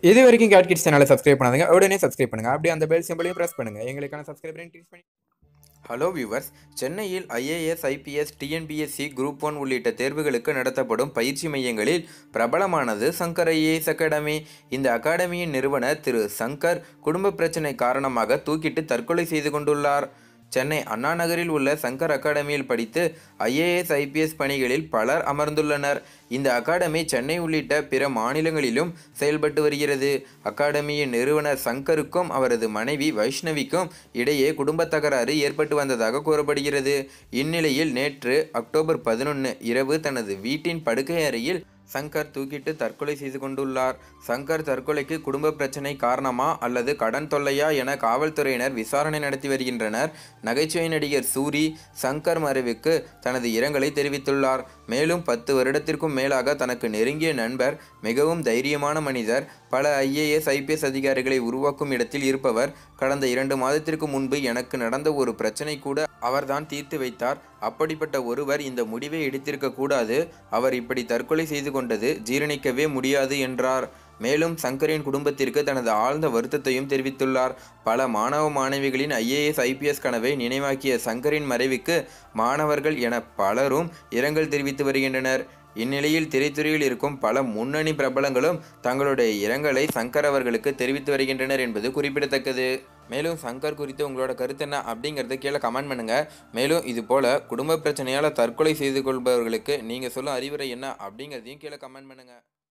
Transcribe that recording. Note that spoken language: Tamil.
இது வரைக்கும் கேட் கிட்ஸ் சேனலை சப்ஸ்கிரைப் பண்ணாதீங்க, உடனே சப்ஸ்கிரைப் பண்ணுங்க. அப்படியே அந்த பெல் சிம்பளையும் பிரஸ் பண்ணுங்க. எங்களுக்கான சப்ஸ்கிரைபரையும் கிளிக் பண்ணி. ஹலோ வியூவர்ஸ், சென்னையில் ஐஏஎஸ், ஐபிஎஸ், டிஎன்பிஎஸ்சி, குரூப் 1 உள்ளிட்ட தேர்வுகளுக்கு நடத்தப்படும் பயிற்சி மையங்களில் பிரபலமானது சங்கர் ஐஏஎஸ் அகாடமி. இந்த அகாடமியின் நிறுவனர் திரு சங்கர் குடும்ப பிரச்சனை காரணமாக தூக்கிட்டு தற்கொலை செய்து கொண்டுள்ளார். சென்னை அண்ணா நகரில் உள்ள சங்கர் அகாடமியில் படித்து ஐஏஎஸ், ஐபிஎஸ் பணிகளில் பலர் அமர்ந்துள்ளனர். இந்த அகாடமி சென்னை உள்ளிட்ட பிற மாநிலங்களிலும் செயல்பட்டு வருகிறது. அகாடமியின் நிறுவனர் சங்கருக்கும் அவரது மனைவி வைஷ்ணவிக்கும் இடையே குடும்ப தகராறு ஏற்பட்டு வந்ததாக கூறப்படுகிறது. இந்நிலையில் நேற்று அக்டோபர் 11 இரவு தனது வீட்டின் படுக்கை அறையில் சங்கர் தூக்கிட்டு தற்கொலை செய்து கொண்டுள்ளார். சங்கர் தற்கொலைக்கு குடும்ப பிரச்சனை காரணமா அல்லது கடன் தொல்லையா என காவல்துறையினர் விசாரணை நடத்தி வருகின்றனர். நகைச்சுவை நடிகர் சூரி சங்கர் மறைவுக்கு தனது இரங்கலை தெரிவித்துள்ளார். மேலும் 10 வருடத்திற்கும் மேலாக தனக்கு நெருங்கிய நண்பர், மிகவும் தைரியமான மனிதர், பல ஐஏஎஸ், ஐபிஎஸ் அதிகாரிகளை உருவாக்கும் இடத்தில் இருப்பவர். கடந்த 2 மாதத்திற்கு முன்பு எனக்கு நடந்த ஒரு பிரச்சனை கூட அவர்தான் தீர்த்து வைத்தார். அப்படிப்பட்ட ஒருவர் இந்த முடிவை எடுத்திருக்க கூடாது. அவர் இப்படி தற்கொலை செய்து கொண்டது ஜீரணிக்கவே முடியாது என்றார். மேலும் சங்கரின் குடும்பத்திற்கு தனது ஆழ்ந்த வருத்தத்தையும் தெரிவித்துள்ளார். பல மாணவ மாணவிகளின் ஐஏஎஸ், ஐபிஎஸ் கனவை நினைவாக்கிய சங்கரின் மறைவுக்கு மாணவர்கள் என பலரும் இரங்கல் தெரிவித்து வருகின்றனர். இந்நிலையில் திரைத்துறையில் இருக்கும் பல முன்னணி பிரபலங்களும் தங்களுடைய இரங்கலை சங்கர் அவர்களுக்கு தெரிவித்து வருகின்றனர் என்பது குறிப்பிடத்தக்கது. மேலும் சங்கர் குறித்து உங்களோட கருத்து என்ன அப்படிங்கிறத கீழே கமெண்ட் பண்ணுங்க. மேலும் இது போல குடும்ப பிரச்சனையால் தற்கொலை செய்து கொள்பவர்களுக்கு நீங்கள் சொல்லும் அறிவுரை என்ன அப்படிங்கிறதையும் கீழே கமெண்ட் பண்ணுங்க.